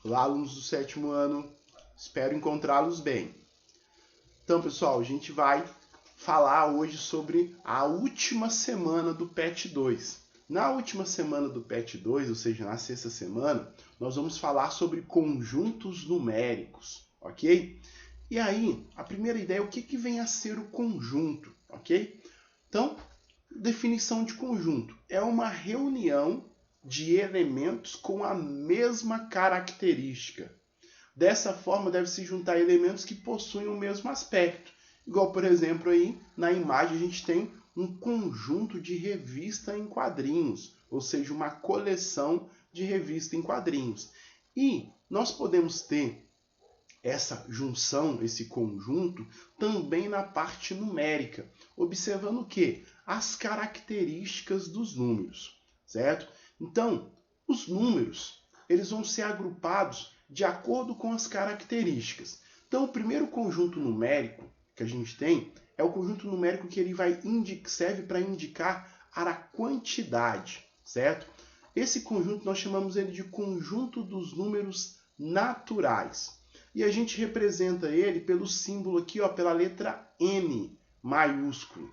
Olá, alunos do 7º ano, espero encontrá-los bem. Então, pessoal, a gente vai falar hoje sobre a última semana do PET 2. Na última semana do PET 2, ou seja, na sexta semana, nós vamos falar sobre conjuntos numéricos, ok? E aí, a primeira ideia é o que vem a ser o conjunto, ok? Então, definição de conjunto é uma reunião de elementos com a mesma característica. Dessa forma, deve-se juntar elementos que possuem o mesmo aspecto. Igual, por exemplo, aí na imagem a gente tem um conjunto de revista em quadrinhos, ou seja, uma coleção de revista em quadrinhos. E nós podemos ter essa junção, esse conjunto, também na parte numérica, observando o quê? As características dos números, certo? Então, os números, eles vão ser agrupados de acordo com as características. Então, o primeiro conjunto numérico que a gente tem é o conjunto numérico que ele serve para indicar a quantidade, certo? Esse conjunto nós chamamos ele de conjunto dos números naturais. E a gente representa ele pelo símbolo aqui, ó, pela letra N maiúsculo.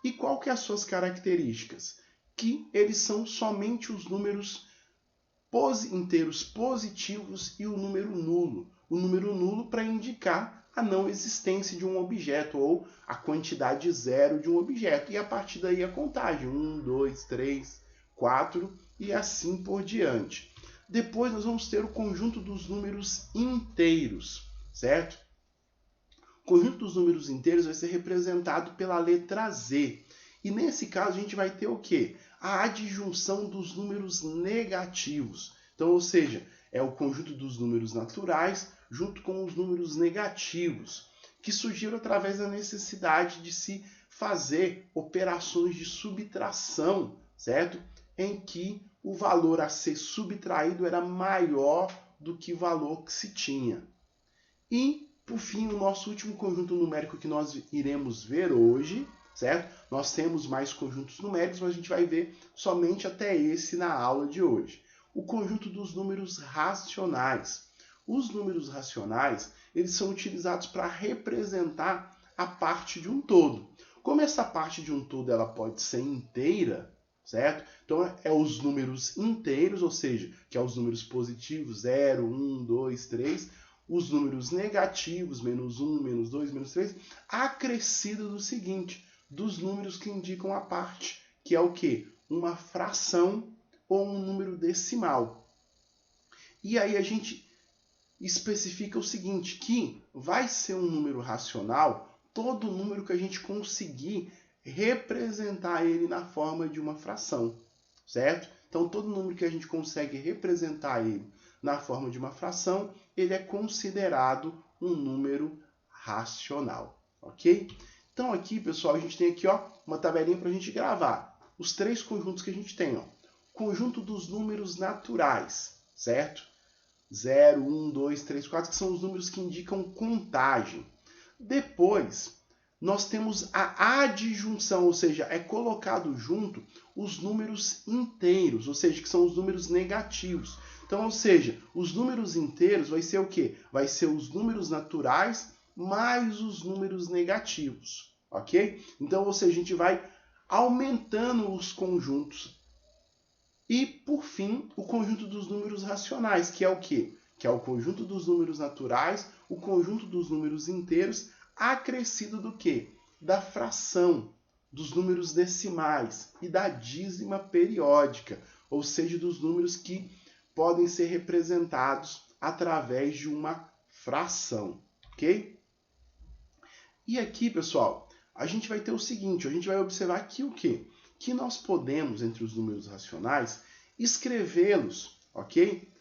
E qual que é as suas características? Que eles são somente os números inteiros positivos e o número nulo. O número nulo para indicar a não existência de um objeto ou a quantidade zero de um objeto. E a partir daí a contagem, 1, 2, 3, 4 e assim por diante. Depois nós vamos ter o conjunto dos números inteiros, certo? O conjunto dos números inteiros vai ser representado pela letra Z. E nesse caso a gente vai ter o quê? A adjunção dos números negativos. Então, ou seja, é o conjunto dos números naturais junto com os números negativos, que surgiram através da necessidade de se fazer operações de subtração, certo? Em que o valor a ser subtraído era maior do que o valor que se tinha. E, por fim, o nosso último conjunto numérico que nós iremos ver hoje, certo? Nós temos mais conjuntos numéricos, mas a gente vai ver somente até esse na aula de hoje. O conjunto dos números racionais. Os números racionais, eles são utilizados para representar a parte de um todo. Como essa parte de um todo ela pode ser inteira, certo? Então, é os números inteiros, ou seja, que é os números positivos, 0, 1, 2, 3, os números negativos, menos 1, menos 2, menos 3, acrescido do seguinte, dos números que indicam a parte, que é o quê? Uma fração ou um número decimal. E aí a gente especifica o seguinte, que vai ser um número racional todo número que a gente conseguir representar ele na forma de uma fração, certo? Então, todo número que a gente consegue representar ele na forma de uma fração, ele é considerado um número racional, ok? Então, aqui, pessoal, a gente tem aqui, ó, uma tabelinha para a gente gravar os três conjuntos que a gente tem, ó. Conjunto dos números naturais, certo? 0, 1, 2, 3, 4, que são os números que indicam contagem. Depois, nós temos a adjunção, ou seja, é colocado junto os números inteiros, ou seja, que são os números negativos. Então, ou seja, os números inteiros vai ser o quê? Vai ser os números naturais mais os números negativos, ok? Então, ou seja, a gente vai aumentando os conjuntos. E, por fim, o conjunto dos números racionais, que é o quê? Que é o conjunto dos números naturais, o conjunto dos números inteiros, acrescido do quê? Da fração, dos números decimais e da dízima periódica, ou seja, dos números que podem ser representados através de uma fração, ok? E aqui, pessoal, a gente vai ter o seguinte, a gente vai observar aqui o quê? Que nós podemos, entre os números racionais, escrevê-los, ok?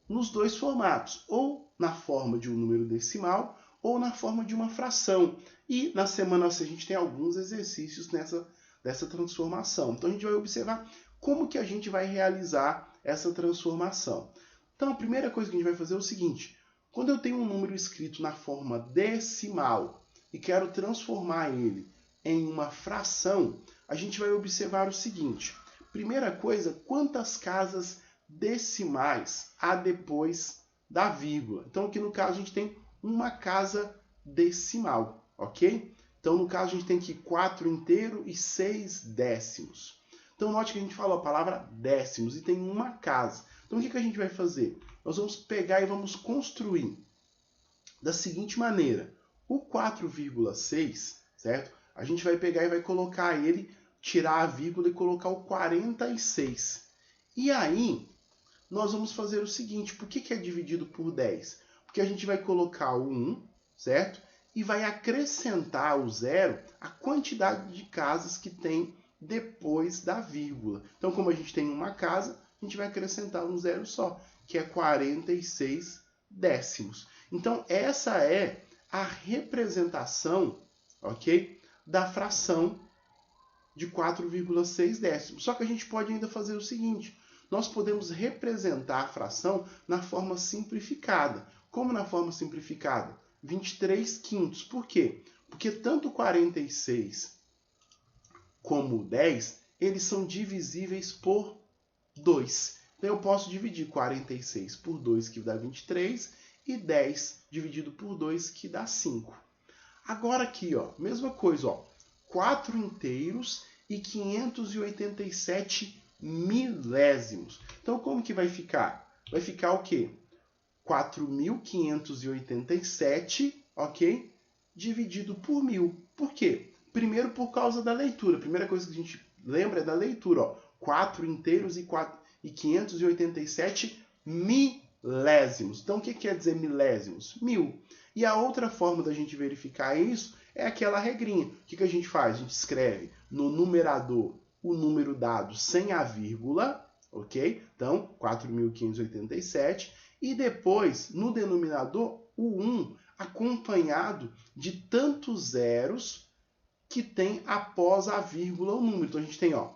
Nos dois formatos, ou na forma de um número decimal, ou na forma de uma fração. E na semana a gente tem alguns exercícios dessa transformação. Então a gente vai observar como que a gente vai realizar essa transformação. Então a primeira coisa que a gente vai fazer é o seguinte, quando eu tenho um número escrito na forma decimal e quero transformar ele em uma fração, a gente vai observar o seguinte. Primeira coisa, quantas casas decimais há depois da vírgula. Então, aqui no caso, a gente tem uma casa decimal, ok? Então, no caso, a gente tem aqui 4 inteiros e 6 décimos. Então, note que a gente falou a palavra décimos e tem uma casa. Então, o que a gente vai fazer? Nós vamos pegar e vamos construir da seguinte maneira. O 4,6, certo? A gente vai pegar e vai colocar ele, tirar a vírgula e colocar o 46. E aí, nós vamos fazer o seguinte. Por que é dividido por 10? Porque a gente vai colocar o 1, certo? E vai acrescentar o 0 a quantidade de casas que tem depois da vírgula. Então, como a gente tem uma casa, a gente vai acrescentar um 0 só, que é 46 décimos. Então, essa é a representação, ok, da fração de 4,6 décimos. Só que a gente pode ainda fazer o seguinte. Nós podemos representar a fração na forma simplificada. Como na forma simplificada? 23 quintos. Por quê? Porque tanto 46 como 10, eles são divisíveis por 2. Então, eu posso dividir 46 por 2, que dá 23, e 10 dividido por 2, que dá 5. Agora aqui, ó, mesma coisa, ó, 4 inteiros e 587 milésimos. Então, como que vai ficar? Vai ficar o quê? 4.587, ok? Dividido por 1.000. Por quê? Primeiro, por causa da leitura. A primeira coisa que a gente lembra é da leitura, ó. 4 inteiros e 587 milésimos. Então, o que quer dizer milésimos? 1.000. E a outra forma da gente verificar isso é aquela regrinha. O que a gente faz? A gente escreve no numerador o número dado sem a vírgula, ok? Então, 4.587. E depois, no denominador, o 1 acompanhado de tantos zeros que tem após a vírgula o número. Então, a gente tem, ó,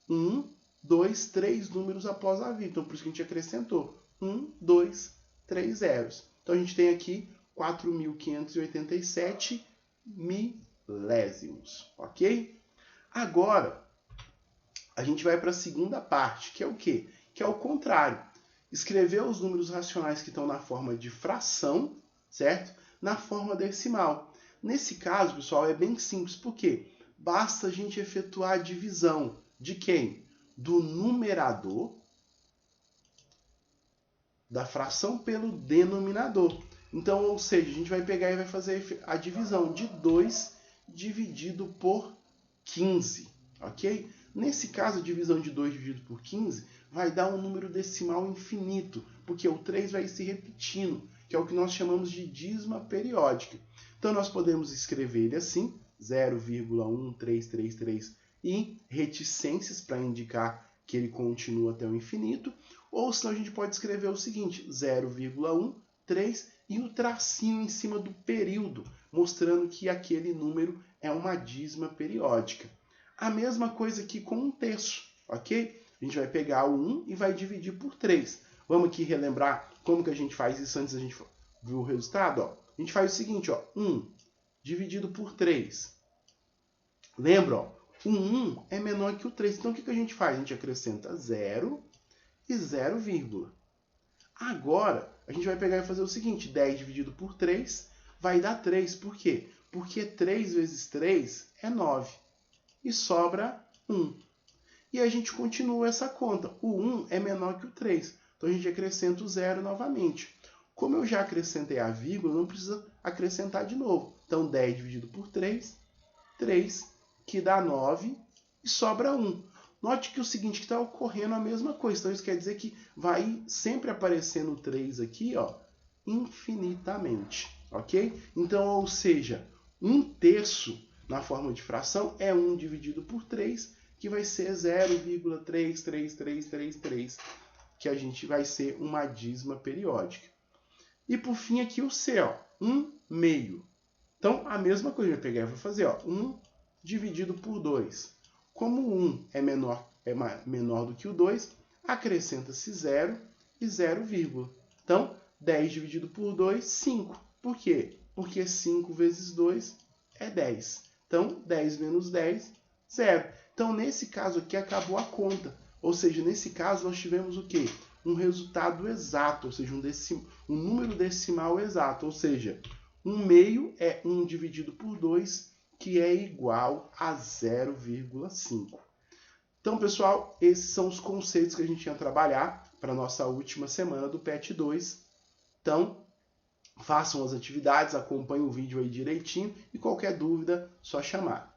1, 2, 3 números após a vírgula. Então, por isso que a gente acrescentou 1, 2, 3 zeros. Então, a gente tem aqui 4.587 milésimos, ok? Agora, a gente vai para a segunda parte, que é o quê? Que é o contrário. Escrever os números racionais que estão na forma de fração, certo? Na forma decimal. Nesse caso, pessoal, é bem simples. Por quê? Basta a gente efetuar a divisão de quem? Do numerador da fração pelo denominador. Então, ou seja, a gente vai pegar e vai fazer a divisão de 2 dividido por 15, ok? Nesse caso, a divisão de 2 dividido por 15 vai dar um número decimal infinito, porque o 3 vai se repetindo, que é o que nós chamamos de dízima periódica. Então, nós podemos escrever ele assim, 0,1333 e reticências para indicar que ele continua até o infinito, ou senão a gente pode escrever o seguinte, 0,13 e o tracinho em cima do período, mostrando que aquele número é uma dízima periódica. A mesma coisa aqui com um terço, ok? A gente vai pegar o 1 e vai dividir por 3. Vamos aqui relembrar como que a gente faz isso antes da gente ver o resultado? Ó. A gente faz o seguinte, ó, 1 dividido por 3. Lembra, ó, o 1 é menor que o 3. Então, o que a gente faz? A gente acrescenta 0 e 0, vírgula. Agora, a gente vai pegar e fazer o seguinte, 10 dividido por 3 vai dar 3. Por quê? Porque 3 vezes 3 é 9. E sobra 1. E a gente continua essa conta. O 1 é menor que o 3. Então, a gente acrescenta o 0 novamente. Como eu já acrescentei a vírgula, não precisa acrescentar de novo. Então, 10 dividido por 3, 3, que dá 9, e sobra 1. Note que o seguinte, que está ocorrendo a mesma coisa. Então, isso quer dizer que vai sempre aparecendo o 3 aqui, ó, infinitamente. Ok? Então, ou seja, 1 terço na forma de fração é 1 dividido por 3, que vai ser 0,33333, que a gente vai ser uma dízima periódica. E por fim aqui o C, ó, 1 meio. Então, a mesma coisa, eu vou pegar e vou fazer, ó, 1 dividido por 2. Como o 1 é menor do que o 2, acrescenta-se 0 e 0, vírgula. Então, 10 dividido por 2, 5. Por quê? Porque 5 vezes 2 é 10. Então, 10 menos 10, 0. Então, nesse caso aqui, acabou a conta. Ou seja, nesse caso, nós tivemos o quê? um resultado exato, ou seja, um número decimal exato, ou seja, 1/2 é 1 dividido por 2, que é igual a 0,5. Então, pessoal, esses são os conceitos que a gente ia trabalhar para a nossa última semana do PET 2. Então, façam as atividades, acompanhem o vídeo aí direitinho e qualquer dúvida, só chamar.